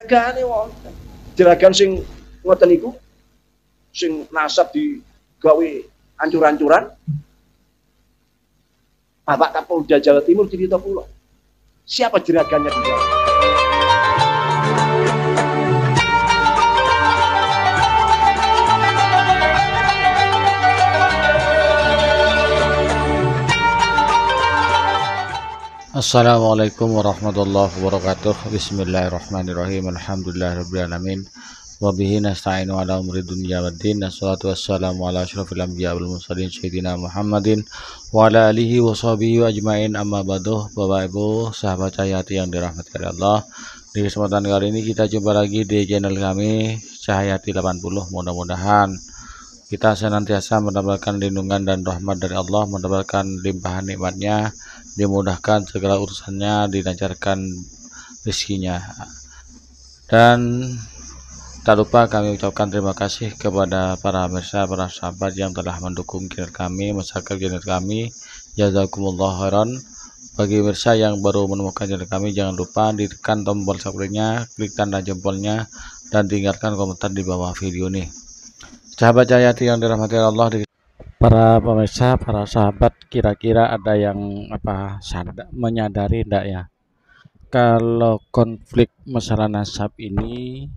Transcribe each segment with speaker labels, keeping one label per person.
Speaker 1: Jeragane wonten. Jeragan sing ngoten niku sing nasab digawe ancur-ancuran. Bapak Kapolda Jawa Timur cerita kula. Siapa jeragannya di Jawa?
Speaker 2: Assalamualaikum warahmatullahi wabarakatuh. Bismillahirrahmanirrahim. Alhamdulillahirrabbilalamin. Wabihi nasta'inu ala umri dunya waddin. Assalatu wassalamu ala asyrafil anbiya wal mursalin sayyidina Muhammadin wa ala alihi wa sahbihi wa ajmain. Amma ba'du. Bapak Ibu, sahabat Cahayati yang dirahmati oleh Allah. Di kesempatan kali ini kita jumpa lagi di channel kami Cahayati 80. Mudah-mudahan kita senantiasa mendapatkan lindungan dan rahmat dari Allah, mendapatkan limpahan nikmatnya, dimudahkan segala urusannya, dilancarkan rezekinya. Dan tak lupa kami ucapkan terima kasih kepada para pemirsa, para sahabat yang telah mendukung channel kami, mensubscribe channel kami. Jazakumullah khairan. Bagi pemirsa yang baru menemukan channel kami, jangan lupa ditekan tombol subscribe-nya, klik tanda jempolnya, dan tinggalkan komentar di bawah video ini. Sahabat Cahayati yang dirahmati Allah, para pemirsa, para sahabat, kira-kira ada yang menyadari enggak ya, kalau konflik masalah nasab ini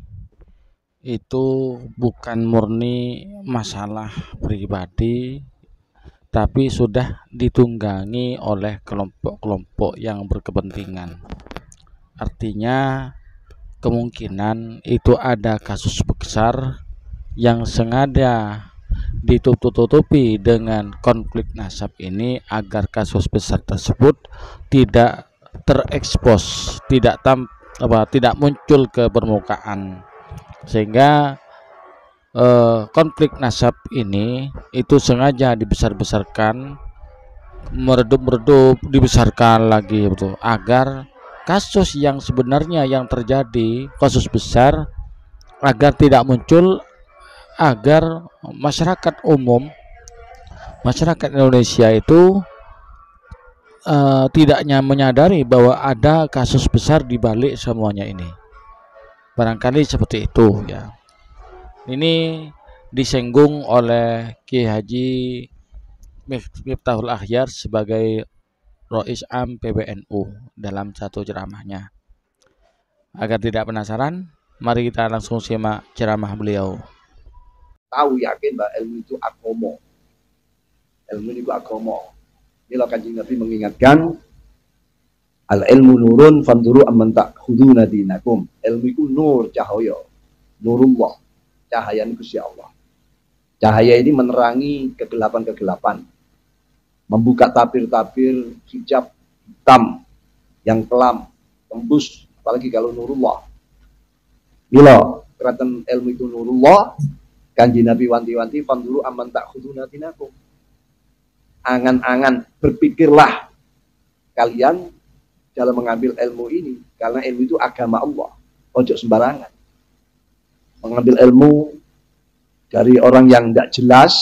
Speaker 2: itu bukan murni masalah pribadi, tapi sudah ditunggangi oleh kelompok-kelompok yang berkepentingan. Artinya kemungkinan itu ada kasus besar yang sengaja ditutup-tutupi dengan konflik nasab ini agar kasus besar tersebut tidak terekspos, tidak muncul ke permukaan, sehingga konflik nasab ini itu sengaja dibesar-besarkan, meredup-redup, dibesarkan lagi, betul, agar kasus yang sebenarnya yang terjadi, kasus besar, agar tidak muncul, agar masyarakat umum, masyarakat Indonesia itu tidaknya menyadari bahwa ada kasus besar di balik semuanya ini. Barangkali seperti itu ya. Ini disinggung oleh Kiai Haji Miftahul Akhyar sebagai Rois Am PBNU dalam satu ceramahnya. Agar tidak penasaran, mari kita langsung simak ceramah beliau.
Speaker 1: Tahu yakin bahwa ilmu itu agama. Ilmu itu agama. Inilah Kanjeng Nabi mengingatkan, al ilmu nurun fanduru amman ta'khuduna dinakum. Ilmu itu nur, cahaya. Nurullah. Cahaya ini Gusti Allah. Cahaya ini menerangi kegelapan-kegelapan. Membuka tabir-tabir hijab hitam yang kelam, tembus, apalagi kalau nurullah. Bila keratan ilmu itu nurullah, Kanjeng Nabi wanti-wanti fanduru amman ta'khuduna dinakum. Angan-angan, berpikirlah kalian dalam mengambil ilmu ini, karena ilmu itu agama Allah. Ojo sembarangan. Mengambil ilmu dari orang yang tidak jelas,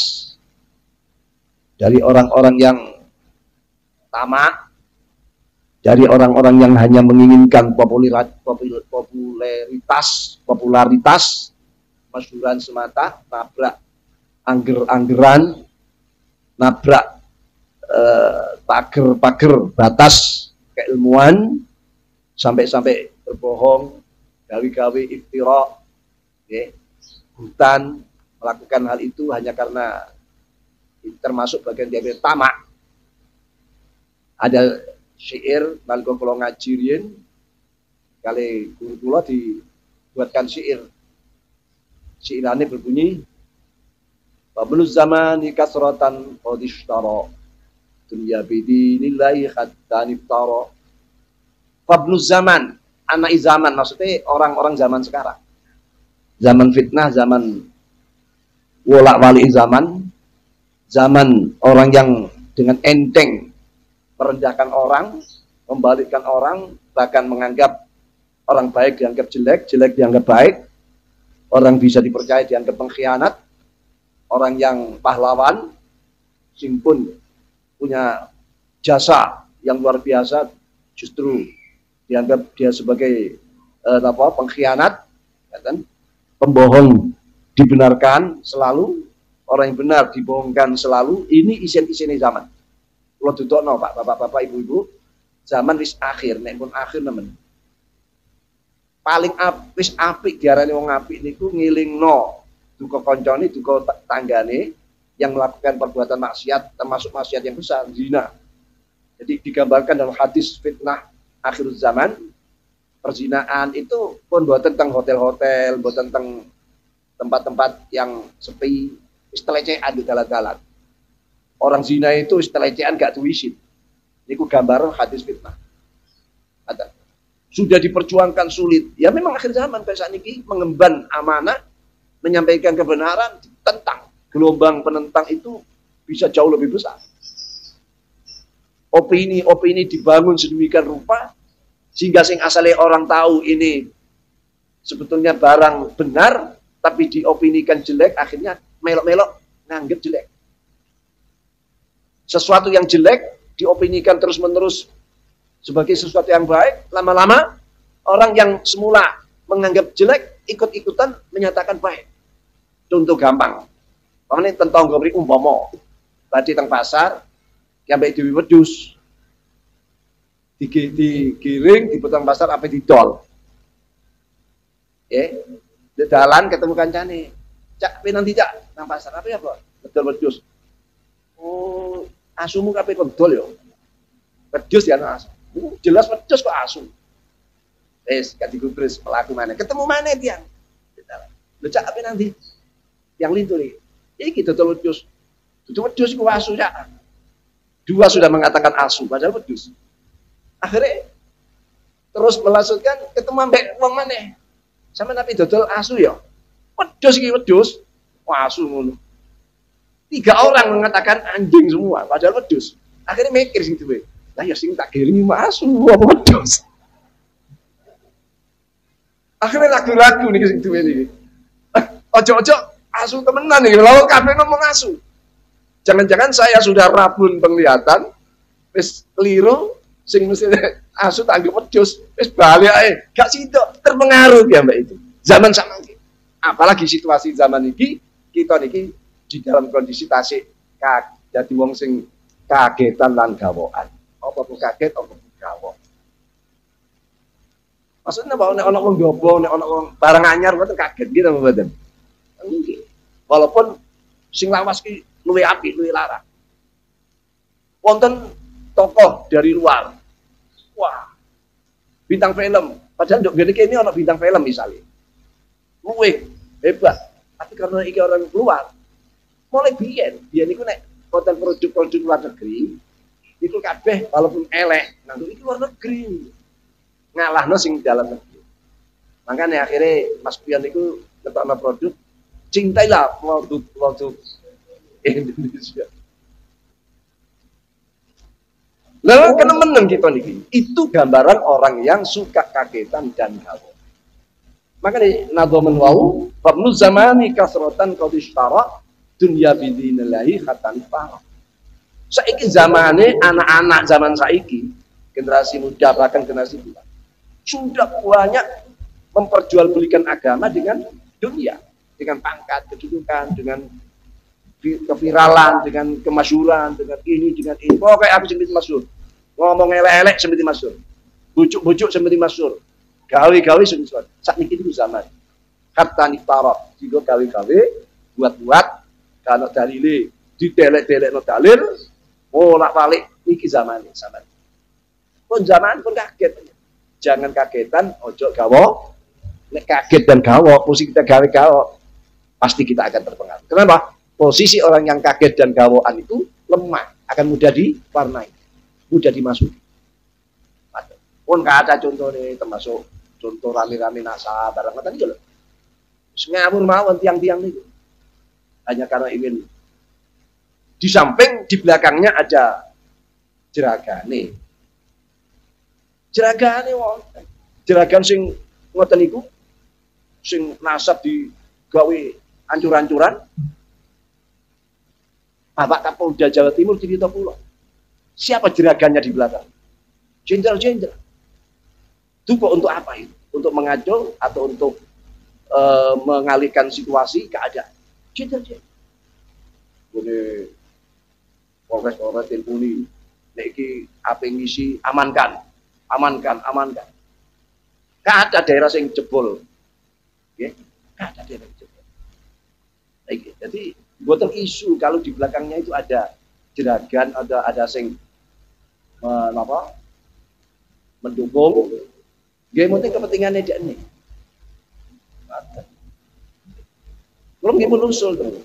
Speaker 1: dari orang-orang yang tamak, dari orang-orang yang hanya menginginkan popularitas, masyhuran semata, nabrak angger-anggeran, nabrak pager-pager batas keilmuan, sampai-sampai berbohong, gawe-gawe iftira, hutan, melakukan hal itu hanya karena termasuk bagian dari tamak. Ada syair nalika kula ngaji riyen, kali guru kula dibuatkan syair. Syairane berbunyi, Babluz zamani kasratan qadishtara dunya bidinillahi hatta niftara. Fabluz zaman, anak zaman, maksudnya orang-orang zaman sekarang. Zaman fitnah, zaman wolak-walik zaman orang yang dengan enteng merendahkan orang, membalikkan orang, bahkan menganggap orang baik dianggap jelek, jelek dianggap baik, orang bisa dipercaya dianggap pengkhianat, orang yang pahlawan, simpun punya jasa yang luar biasa, justru dianggap dia sebagai pengkhianat, ya kan? Pembohong dibenarkan selalu, orang yang benar dibohongkan selalu. Ini isen-isene zaman. Kalau dudukno Pak, bapak-bapak, ibu-ibu, zaman wis akhir, nek pun akhir nemen. Paling wis apik diarani wong apik niku ngilingno duka koncone, duka tanggane yang melakukan perbuatan maksiat, termasuk maksiat yang besar, zina. Jadi digambarkan dalam hadis fitnah akhir zaman, perzinaan itu pun buat tentang hotel-hotel, buat tentang tempat-tempat yang sepi, istelecean di dalan-dalan. Orang zina itu istelecean gak tuisin. Ini gambaran hadis fitnah. Ada. Sudah diperjuangkan sulit. Ya memang akhir zaman kayak saat ini mengemban amanah, menyampaikan kebenaran, tentang gelombang penentang itu bisa jauh lebih besar. Opini dibangun sedemikian rupa sehingga sing asale orang tahu ini sebetulnya barang benar tapi diopinikan jelek, akhirnya melok-melok nganggep jelek. Sesuatu yang jelek diopinikan terus-menerus sebagai sesuatu yang baik, lama-lama orang yang semula menganggap jelek ikut-ikutan menyatakan baik. Contoh gampang. Pamane tentang gobri umpama tadi teng pasar sampai diwi wedhus. Digiring di petang pasar apa didol. Di dalan ketemu kancane. Cak, nanti Cak nang pasar apa ya, Pak? Bedol wedhus. Oh, asumu kape bedol yo. Wedhus ya asu. Jelas wedhus kok asu. Wis gak digubris pelaku mana. Ketemu mana tiang? Lho Cak apa nanti? Yang lintu nih. Iki dodol wedhus. Dodol wedhus iku asu Cak. Dua sudah mengatakan asu padahal wedhus. Akhirnya terus melanjutkan ketemu ambek wong maneh. Sama tapi dodol asu ya. Wedhus iki wedhus. Wah, asu ngono. 3 orang mengatakan anjing semua padahal wedhus. Akhirnya mikir sing duwe. Lah ya sing tak giringi asu apa wedhus. Akhirnya lagu-lagu nih sing duwe iki. Ojo-ojo asu temenan nih, lawan kabeh ngomong asu. Jangan-jangan saya sudah rabun penglihatan, wis keliru, sing mesti asu tak anggap wedhus, wis balik ae, gak sido terpengaruh ya Mbak itu. Zaman sama iki. Apalagi situasi zaman iki, kita niki di dalam kondisi tasik jadi wong sing kagetan lan gawokan. Apa pun kaget, apa pun gawok. Maksudnya bahwa nek ana wong gobo, nek ana wong barang anyar mboten kaget gitu mboten. Nggih. Walaupun sing lawas ki luwe apik, luwe larang. Wonten tokoh dari luar. Wah. Bintang film. Padahal nduk ngene iki ana bintang film misalnya. Luwe hebat. Tapi karena iki orang luar. Mulai biyen iku nek konten produk-produk luar negeri, iku kabeh walaupun elek, nang iki luar negeri. Ngalahno sing dalam negeri. Makanya akhirnya Mas Pian itu ngetokno produk, cintailah produk Indonesia. Lalu kenemenan kita niki, itu gambaran orang yang suka kagetan dan galau. Makanya nadhaman wau, fabnu zamani kasrotan qad ishtara dunya bidinillahi khatan fara. Saiki zamane anak-anak zaman saiki, generasi muda bahkan generasi tua sudah banyak memperjualbelikan agama dengan dunia, dengan pangkat, kedudukan, dengan keviralan, dengan kemasyhuran, dengan ini, dengan ini. Pokoknya aku sembiti masyhur. Ngomong elek-elek sembiti masyhur. Bujuk-bujuk sembiti masyhur. Gawe-gawe sembiti masyhur. Saat ini itu zaman. Hatta niftarah. Jika gawe-gawe, buat-buat, kalau dalile, didelek-delek no dalil, bolak-balik, niki zaman. Pun zaman pun kaget. Jangan kagetan, ojo gawo. Nek kaget dan gawo, posisi kita gawe-gawo, pasti kita akan terpengaruh. Kenapa? Posisi orang yang kaget dan gawoan itu lemah, akan mudah diwarnai, mudah dimasuki. Pun ada contoh nih, termasuk contoh rame-rame nasa barang tadi juga. Ngawur mawon tiang-tiang itu. Hanya karena ingin di samping, di belakangnya ada jeragane. Jeragane wonten. Jeragan sing ngoten niku sing nasab digawe ancur-ancuran. Bapak Kapolda Jawa Timur cerita pula. Siapa jeragannya di belakang? Jenderal-jenderal. Itu kok untuk apa itu? untuk mengacau atau untuk mengalihkan situasi keadaan. Jadi ini Polres Tilpuni, niki apa ngisi amankan. Gak ada daerah yang jebol, ya, gak ada daerah yang jebol. Jadi buatan isu kalau di belakangnya itu ada jeragan, ada sing mendukung, dia penting kepentingannya dia ini. Belum dia menusul tuh.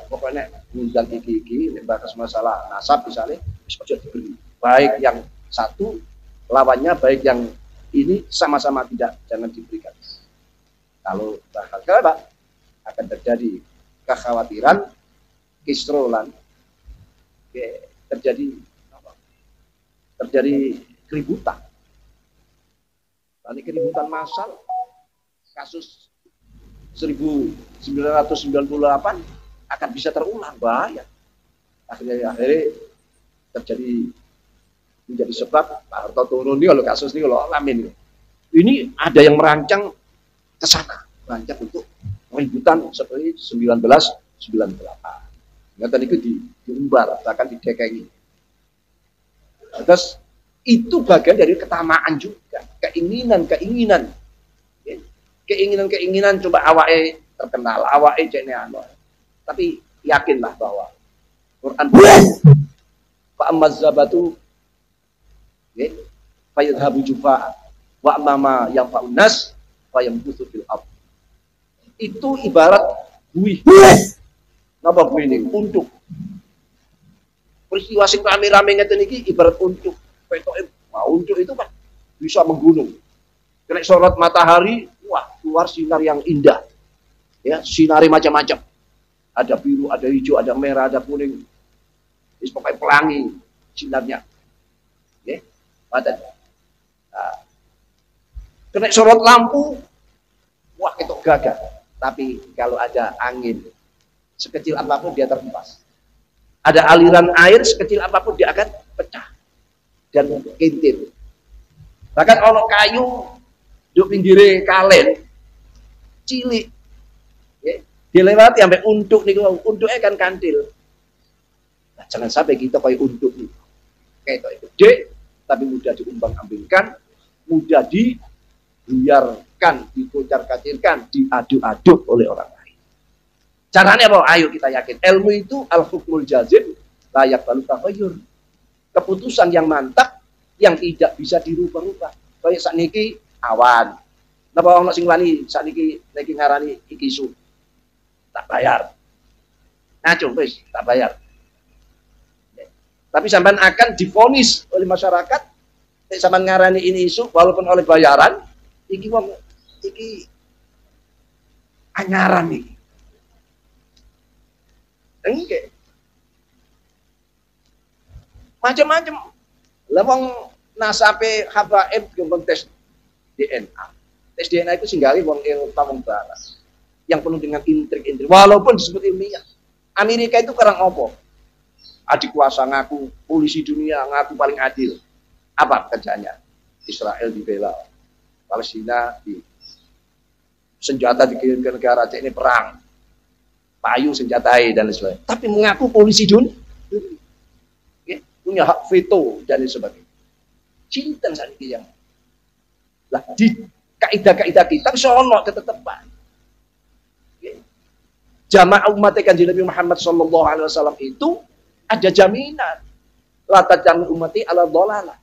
Speaker 1: Pokoknya ngundang iki bahas masalah nasab misalnya, bisa diberi. Baik yang satu lawannya, baik yang ini sama-sama tidak, jangan diberikan. Kalau bakal akan terjadi kekhawatiran, kisrolan, terjadi keributan. Ini keributan massal, kasus 1998 akan bisa terulang, bahaya. Akhirnya terjadi menjadi sebab Pak Harto turun ini, kalau kasus ini kalau alamin ini ada yang merancang ke sana, merancang untuk keributan seperti 1998. Ingatan itu diumbar, bahkan didekengi. Terus itu bagian dari ketamaan juga, keinginan coba awake terkenal, awake jene anu. Tapi yakinlah bahwa Quran fa amazzabatu fayadhabu jufa'a wa amama yang fa'unas fayambutu fil ard. Itu ibarat buih. Napa buih ini? Untuk peristiwa sing rame-rame ngeten iki ibarat untuk. Petoke untuk itu kan bisa menggunung. Kena sorot matahari, wah, keluar sinar yang indah. Ya, sinari macam-macam. Ada biru, ada hijau, ada merah, ada kuning. Pokoknya pelangi sinarnya. Ya, padat. Nah, kena sorot lampu, wah, itu gagah. Tapi kalau ada angin sekecil apapun dia terhempas. Ada aliran air sekecil apapun dia akan pecah dan kintir. Bahkan ono kayu di pinggire kalen cilik, ya, dilewati sampai untuk nih, untuknya kan kantil. Nah, jangan sampai kita kayak untuk nih, kayak gede tapi mudah diumbang-ambingkan, mudah dibuyarkan, dikocar-kacirkan, diaduk-aduk oleh orang lain. Caranya apa? Ayo kita yakin ilmu itu al-hukmul jazim layak balu taghayyur. Keputusan yang mantap yang tidak bisa dirubah-rubah. Kayak sakniki awan. Napa ono sing wani sakniki niki ngarani iki isu. Tak bayar. Ngaco wis, tak bayar. Tapi sampean akan divonis oleh masyarakat nek sampean ngarani ini isu walaupun oleh bayaran, iki wong iki anyaran iki. Enggak. Macam-macam. Lewong nasape habaib gembeng tes DNA. Tes DNA itu singgali wong ilmu barat. Yang penuh dengan intrik-intrik. Walaupun disebut ilmiah. Amerika itu kerang opo. Adik kuasa ngaku polisi dunia, ngaku paling adil. Apa kerjanya? Israel dibela. Palestina di senjata dikirim ke negara ini perang. Payu senjatai dan lain sebagainya. Tapi mengaku polisi dunia. Punya hak veto dan sebagainya. Cinta saat ini yang lah di kaidah-kaidah kita sono ketetepan. Jamaah umat Kanjeng Nabi Muhammad sallallahu alaihi wasallam itu ada jaminan. La tajami ummati ala dhalalah.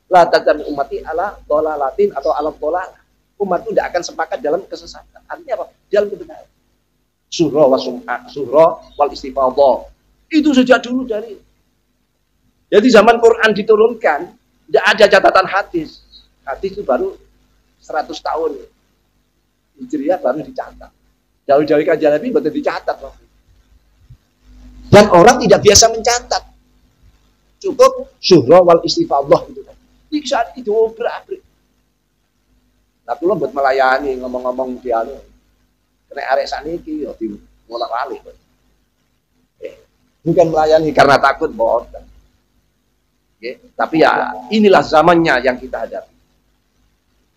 Speaker 1: La tajami ummati ala dhalalatin atau ala dhalalah. Umat itu tidak akan sepakat dalam kesesatan. Artinya apa? Dalam kebenaran. Surah wa sum'ah, surah wal istifadhah. Itu sejak dulu dari. Jadi zaman Quran diturunkan, tidak ada catatan hadis. Hadis itu baru 100 tahun. Hijriah baru dicatat. Jauh-jauh Kanjeng Nabi betul dicatat. Dan orang tidak biasa mencatat. Cukup surah wal istifadhah itu. Di saat itu obrak-abrik. Nah, kula buat melayani ngomong-ngomong di anu. Kena arek saniki yo dimulak-walik. Bukan melayani karena takut bohong. Tapi ya inilah zamannya yang kita hadapi.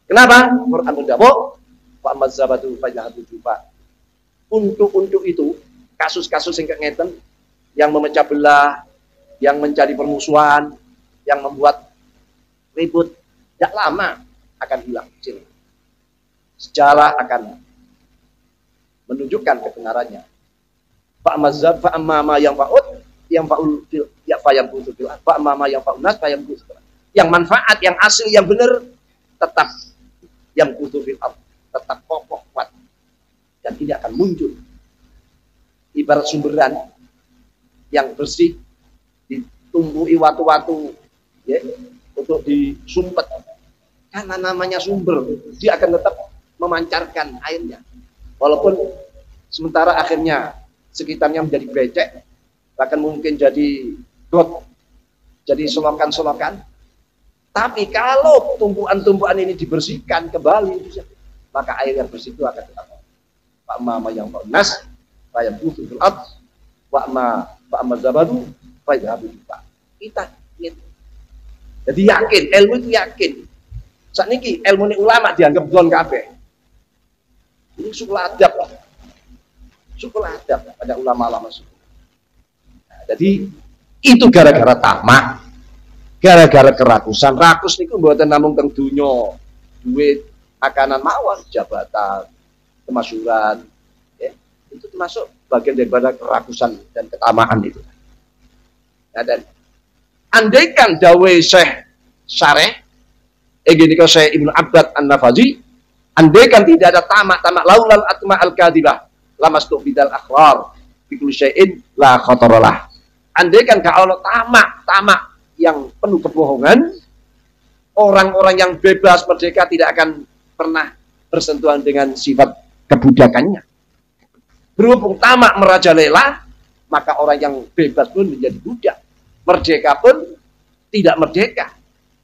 Speaker 1: Kenapa? Quran mendapuk wa mazzabatu fajahatu juba. Untuk itu kasus-kasus yang ngeten yang memecah belah, yang mencari permusuhan, yang membuat ribut, tidak lama akan hilang. Sejarah akan menunjukkan kebenarannya. Pak mazhab, pak amma yang faud, yang faul ya fayam kutul, pak amma yang faunas fayam kutul. Yang manfaat, yang asli, yang benar tetap yang kutul tetap kokoh kuat. Dan ini akan muncul ibarat sumberan yang bersih ditumbuhi watu-watu ya, untuk disumpet. Karena namanya sumber, dia akan tetap memancarkan airnya. Walaupun sementara akhirnya sekitarnya menjadi becek, bahkan mungkin jadi got, jadi selokan-selokan. Tapi kalau tumpuan-tumpuan ini dibersihkan kembali, maka air yang bersih itu akan tetap. Pak mama yang nas, saya butuh gelap, Pak ma zabadu, saya habis Pak. Kita gitu. Jadi yakin, ilmu itu yakin. Saat ini ilmu ini ulama dianggap gon kabeh. Ini syukur adab, syukur adab pada ulama-ulama suku. Nah, jadi itu gara-gara tamak, gara-gara kerakusan. Rakus niku mboten namung teng dunya, duit, makanan mawon, jabatan, kemasyhuran, ya, itu termasuk bagian daripada kerakusan dan ketamaan itu. Nah, dan andaikan dawe Syekh Syareh, ini kalau Syekh Ibnu Abbad An-Nafazi, andaikan tidak ada tamak laulal atma al-kadibah, lamastu bidal akhrar, bikul syai'in la khotorolah. Andaikan kalau tamak yang penuh kebohongan, orang-orang yang bebas merdeka tidak akan pernah bersentuhan dengan sifat kebudakannya. Berhubung tamak merajalela, maka orang yang bebas pun menjadi budak. Merdeka pun tidak merdeka.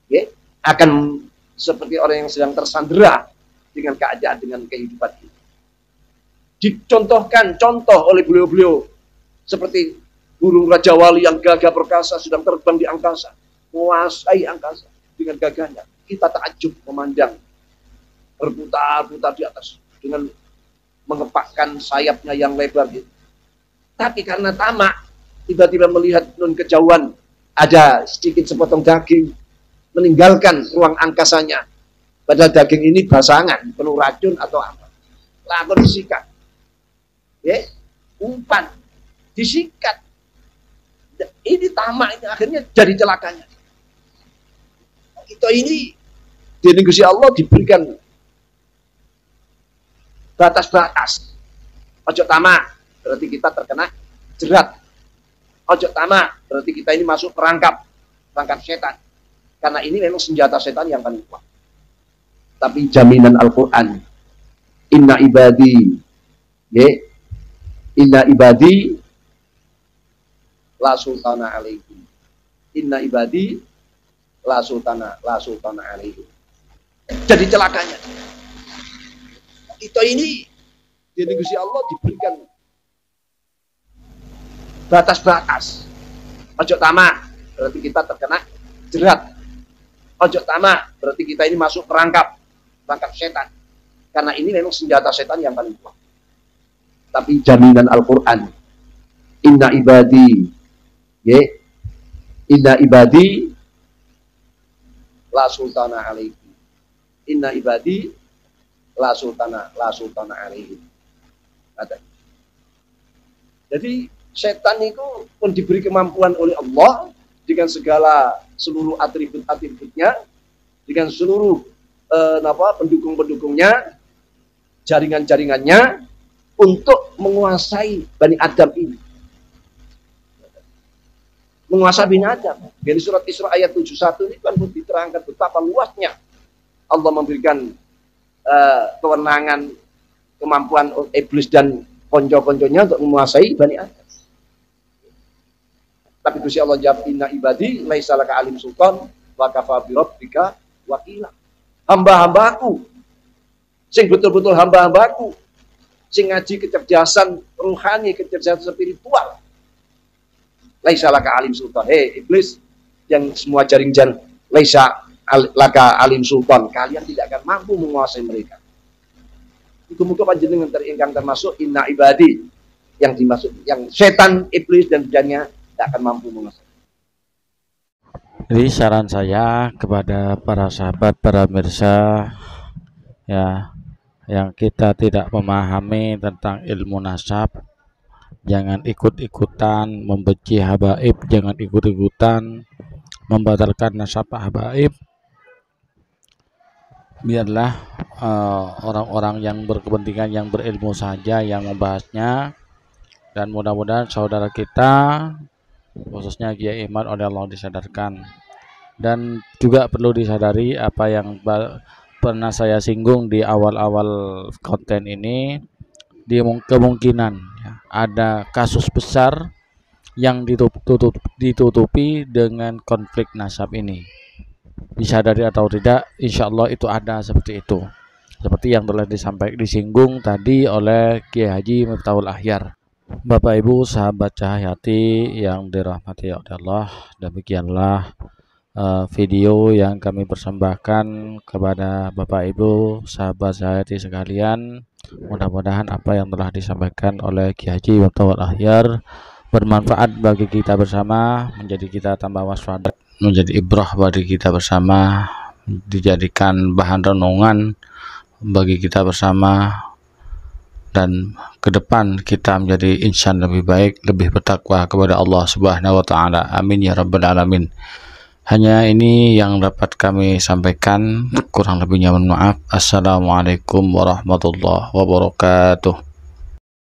Speaker 1: Ya, akan seperti orang yang sedang tersandera dengan keadaan, dengan kehidupan ini. Dicontohkan contoh oleh beliau-beliau seperti burung Raja Wali yang gagah perkasa sedang terbang di angkasa, menguasai angkasa dengan gagahnya. Kita takjub memandang berputar-putar di atas dengan mengepakkan sayapnya yang lebar gitu. Tapi karena tamak, tiba-tiba melihat nun kejauhan ada sedikit sepotong daging, meninggalkan ruang angkasanya. Padahal daging ini basangan, penuh racun atau apa. Lalu disikat. Ya, umpan, disikat. Ini tamak, ini akhirnya jadi celakanya. Kita ini di negeri Allah diberikan batas-batas. Ojo tamak, berarti kita terkena jerat. Ojo tamak, berarti kita ini masuk perangkap setan. Karena ini memang senjata setan yang paling kuat. Tapi jaminan Al-Quran, inna ibadi, ya, inna ibadi la sultana alaikum. Inna ibadi la sultana alaikum. Jadi celakanya. Kita ini di negeri Allah diberikan batas-batas. Ojo tamak, berarti kita terkena jerat. Ojo tamak, berarti kita ini masuk perangkap setan. Karena ini memang senjata setan yang paling kuat. Tapi jaminan Al-Quran, inna ibadi, ya, inna ibadi la sultana alaikum. Inna ibadi la sultana alaihim. Jadi setan itu pun diberi kemampuan oleh Allah dengan segala seluruh atribut-atributnya, dengan seluruh pendukung-pendukungnya, jaringan-jaringannya untuk menguasai Bani Adam ini. Menguasai Bani Adam. Dari surat Isra ayat 71 ini kan diterangkan betapa luasnya Allah memberikan kewenangan, kemampuan iblis dan konco-konconya untuk menguasai Bani Adam. Tapi Gusti Allah jawab, inna ibadi laisa laka alim sultan wa kafa bi rabbika wakila. Hamba-hambaku sing betul-betul hamba-hambaku sing ngaji kecerdasan rohani, kecerdasan spiritual. Laisa laka alim sultan. Iblis yang semua jaring-jaring laisa laka alim sultan, kalian tidak akan mampu menguasai mereka. Muga-muga panjenengan ingkang termasuk inna ibadi, yang dimaksud yang setan, iblis dan jannya tidak akan mampu menguasai.
Speaker 2: Jadi saran saya kepada para sahabat, para mirsa ya, yang kita tidak memahami tentang ilmu nasab, jangan ikut-ikutan membenci habaib, jangan ikut-ikutan membatalkan nasab habaib. Biarlah orang-orang yang berkepentingan, yang berilmu saja yang membahasnya, dan mudah-mudahan saudara kita khususnya Kiai Imad oleh Allah disadarkan. Dan juga perlu disadari apa yang pernah saya singgung di awal-awal konten ini, di kemungkinan ya, ada kasus besar yang ditutupi dengan konflik nasab ini. Disadari atau tidak, insya Allah itu ada seperti itu. Seperti yang telah disinggung tadi oleh Kiai Haji Miftahul Ahyar. Bapak Ibu sahabat Cahayati yang dirahmati oleh Allah, demikianlah video yang kami persembahkan kepada Bapak Ibu sahabat Cahayati sekalian. Mudah-mudahan apa yang telah disampaikan oleh Kiai Haji Miftahul Ahyar bermanfaat bagi kita bersama, menjadi kita tambah waspada, menjadi ibrah bagi kita bersama, dijadikan bahan renungan bagi kita bersama, dan ke depan kita menjadi insan lebih baik, lebih bertakwa kepada Allah Subhanahu wa taala. Amin ya rabbal alamin. Hanya ini yang dapat kami sampaikan, kurang lebihnya mohon maaf. Assalamualaikum warahmatullahi wabarakatuh.